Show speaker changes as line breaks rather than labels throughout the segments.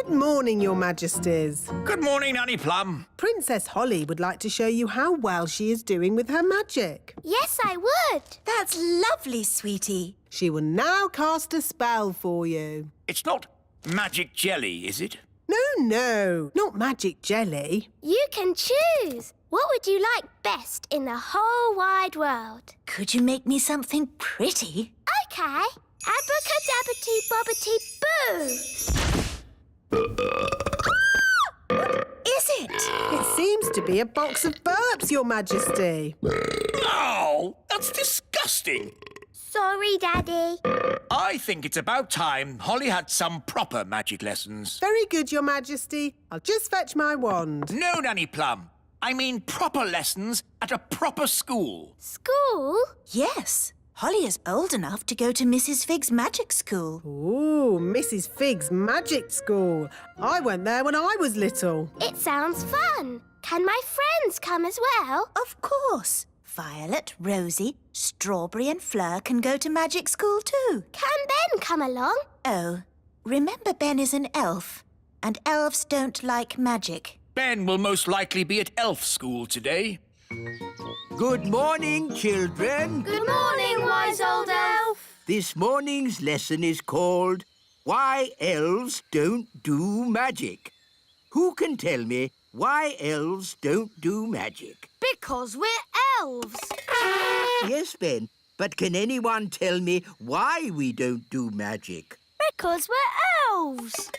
Good morning, Your Majesties.
Good morning, Nanny Plum.
Princess Holly would like to show you how well she is doing with her magic.
Yes, I would.
That's lovely, sweetie.
She will now cast a spell for you.
It's not magic jelly, is it?
No, not magic jelly.
You can choose. What would you like best in the whole wide world?
Could you make me something pretty?
Okay. Abracadabbity bobbity boo!
What is it?
It seems to be a box of burps, Your Majesty.
Oh, that's disgusting.
Sorry, Daddy.
I think it's about time Holly had some proper magic lessons.
Very good, Your Majesty. I'll just fetch my wand.
No, Nanny Plum. I mean proper lessons at a proper school.
School?
Yes. Holly is old enough to go to Mrs. Fig's magic school.
Ooh, Mrs. Fig's magic school. I went there when I was little.
It sounds fun. Can my friends come as well?
Of course. Violet, Rosie, Strawberry and Fleur can go to magic school too.
Can Ben come along?
Oh, remember Ben is an elf, and elves don't like magic.
Ben will most likely be at elf school today.
Good morning, children.
Good morning, wise old elf.
This morning's lesson is called Why Elves Don't Do Magic. Who can tell me why elves don't do magic?
Because we're elves.
Yes, Ben, but can anyone tell me why we don't do magic?
Because we're elves.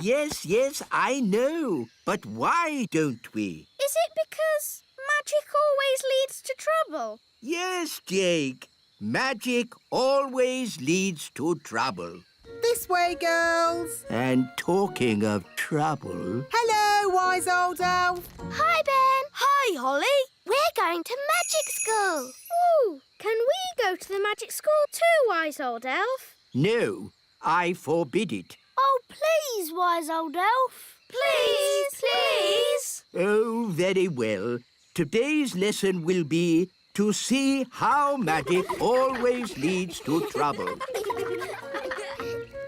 Yes, I know. But why don't we?
Is it because magic always leads to trouble?
Yes, Jake. Magic always leads to trouble.
This way, girls.
And talking of trouble...
Hello, wise old elf.
Hi, Ben. Hi, Holly. We're going to magic school. Ooh, can we go to the magic school too, wise old elf?
No, I forbid it.
Oh, please, wise old elf. Please.
Oh, very well. Today's lesson will be to see how magic always leads to trouble.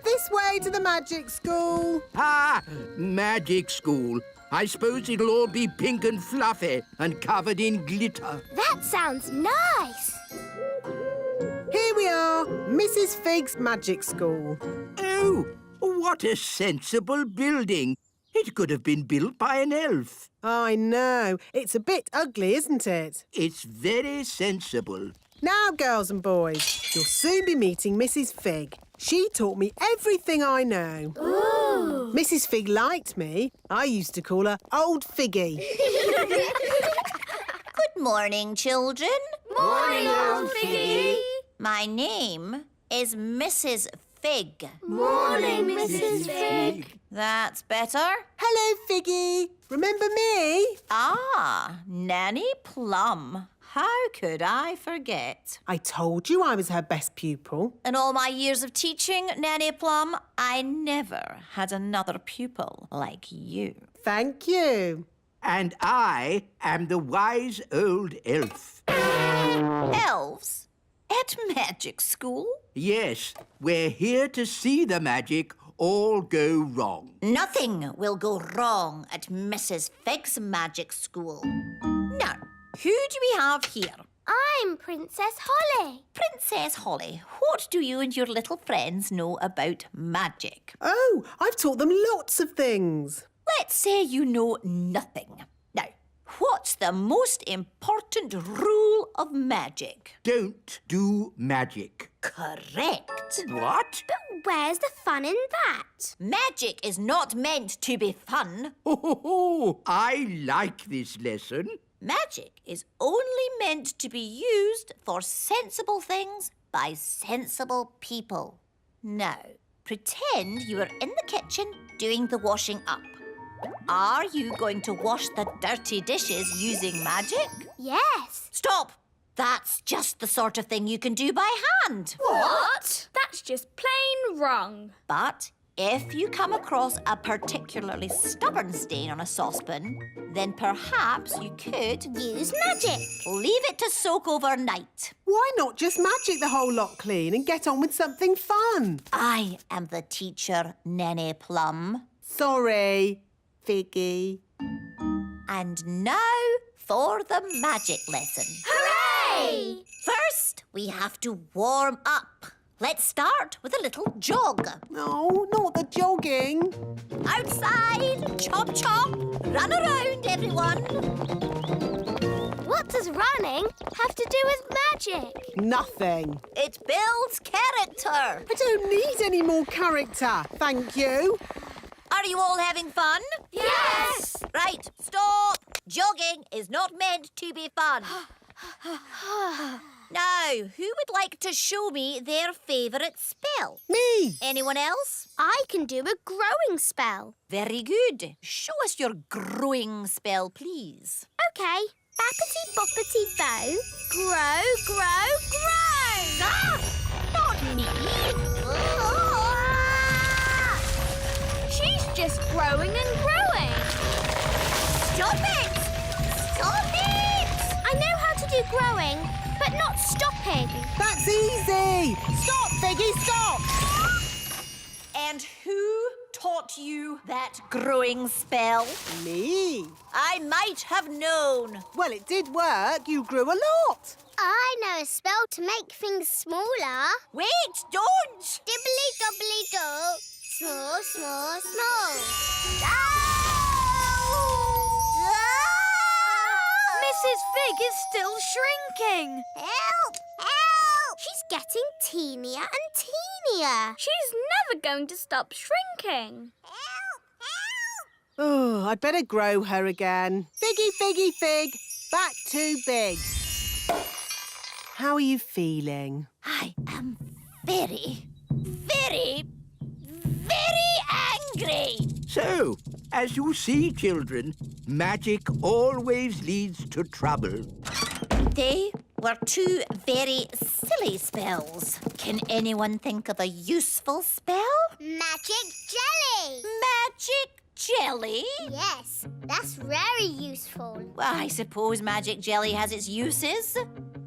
This way to the magic school.
Ah, magic school. I suppose it'll all be pink and fluffy and covered in glitter.
That sounds nice.
Here we are, Mrs. Fig's magic school.
Oh, what a sensible building. It could have been built by an elf.
I know. It's a bit ugly, isn't it?
It's very sensible.
Now, girls and boys, you'll soon be meeting Mrs. Fig. She taught me everything I know.
Ooh.
Mrs. Fig liked me. I used to call her Old Figgy.
Good morning, children.
Morning, Old Figgy.
My name is Mrs. Fig.
Morning, Mrs. Fig.
That's better.
Hello, Figgy. Remember me?
Ah, Nanny Plum. How could I forget?
I told you I was her best pupil.
In all my years of teaching, Nanny Plum, I never had another pupil like you.
Thank you.
And I am the wise old elf.
Elves? At magic school?
Yes, we're here to see the magic all go wrong.
Nothing will go wrong at Mrs. Fig's magic school. Now, who do we have here?
I'm Princess Holly.
Princess Holly, what do you and your little friends know about magic?
Oh, I've taught them lots of things.
Let's say you know nothing. Now, what's the most important rule of magic?
Don't do magic.
Correct.
What?
But where's the fun in that?
Magic is not meant to be fun.
Oh, I like this lesson.
Magic is only meant to be used for sensible things by sensible people. Now, pretend you are in the kitchen doing the washing up. Are you going to wash the dirty dishes using magic?
Yes.
Stop! That's just the sort of thing you can do by hand.
What? That's just plain wrong.
But if you come across a particularly stubborn stain on a saucepan, then perhaps you could
Use magic.
leave it to soak overnight.
Why not just magic the whole lot clean and get on with something fun?
I am the teacher, Nanny Plum.
Sorry, Figgy.
And now for the magic lesson.
Hooray!
First, we have to warm up. Let's start with a little jog.
No, not the jogging.
Outside, chop chop, run around, everyone.
What does running have to do with magic?
Nothing.
It builds character.
I don't need any more character, thank you.
Are you all having fun?
Yes!
Right, stop. Jogging is not meant to be fun. Now, who would like to show me their favourite spell?
Me.
Anyone else?
I can do a growing spell.
Very good. Show us your growing spell, please.
Okay. Bappity boppity bow. Grow, grow, grow!
Ah! Not me! Ah!
She's just growing and growing.
Stop it! Stop it!
I know how to do growing, but not stopping.
That's easy. Stop, Figgy, stop.
And who taught you that growing spell?
Me.
I might have known.
Well, it did work. You grew a lot.
I know a spell to make things smaller.
Wait, don't!
Dibbly dobbly do. Small, small, small.
Mrs. Fig is still shrinking.
Help! Help! She's getting teenier and teenier.
She's never going to stop shrinking.
Help! Help!
Oh, I'd better grow her again. Figgy, Figgy, Fig. Back too big. How are you feeling?
I am very, very, very angry.
So, as you see, children, magic always leads to trouble.
They were two very silly spells. Can anyone think of a useful spell?
Magic jelly!
Magic jelly?
Yes, that's very useful.
Well, I suppose magic jelly has its uses.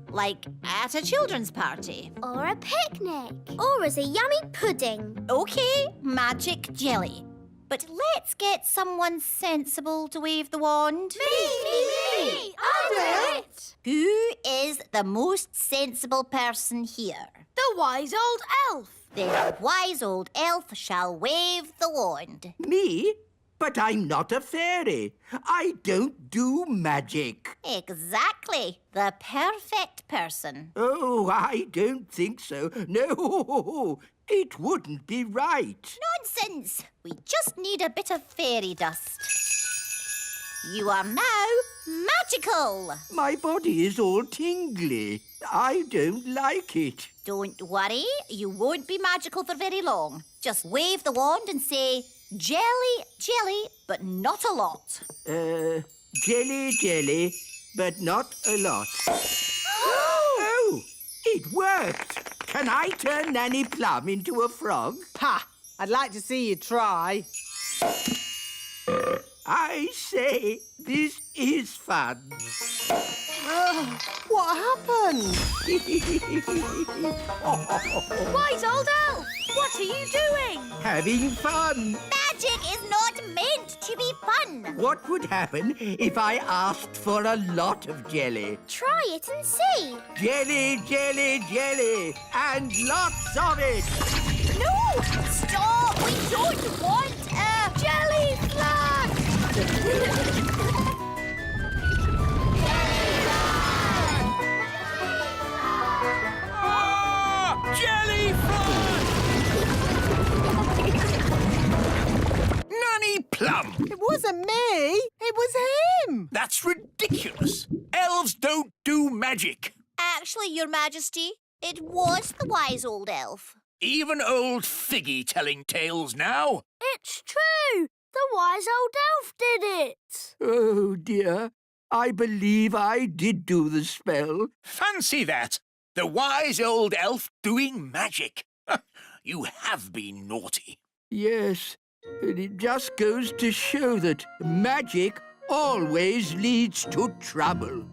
Like at a children's party.
Or a picnic. Or as a yummy pudding.
Okay, magic jelly. But let's get someone sensible to wave the wand.
Me! I'll do it!
Who is the most sensible person here?
The wise old elf.
The wise old elf shall wave the wand.
Me? But I'm not a fairy. I don't do magic.
Exactly. The perfect person.
Oh, I don't think so. No, it wouldn't be right.
Nonsense. We just need a bit of fairy dust. You are now magical.
My body is all tingly. I don't like it.
Don't worry. You won't be magical for very long. Just wave the wand and say, jelly, jelly, but not a lot.
Jelly, jelly, but not a lot. Oh, it worked. Can I turn Nanny Plum into a frog?
Ha! I'd like to see you try.
I say, this is fun.
What happened?
Wise old elf, what are you doing?
Having fun.
Magic is not meant to be fun.
What would happen if I asked for a lot of jelly?
Try it and see.
Jelly, jelly, jelly, and lots of it.
No! Stop! We don't want a jelly flag!
Jelly Nanny Plum!
It wasn't me. It was him.
That's ridiculous. Elves don't do magic.
Actually, Your Majesty, it was the wise old elf.
Even old Figgy telling tales now.
It's true. The wise old elf did it.
Oh, dear. I believe I did do the spell.
Fancy that. The wise old elf doing magic. You have been naughty.
Yes, and it just goes to show that magic always leads to trouble.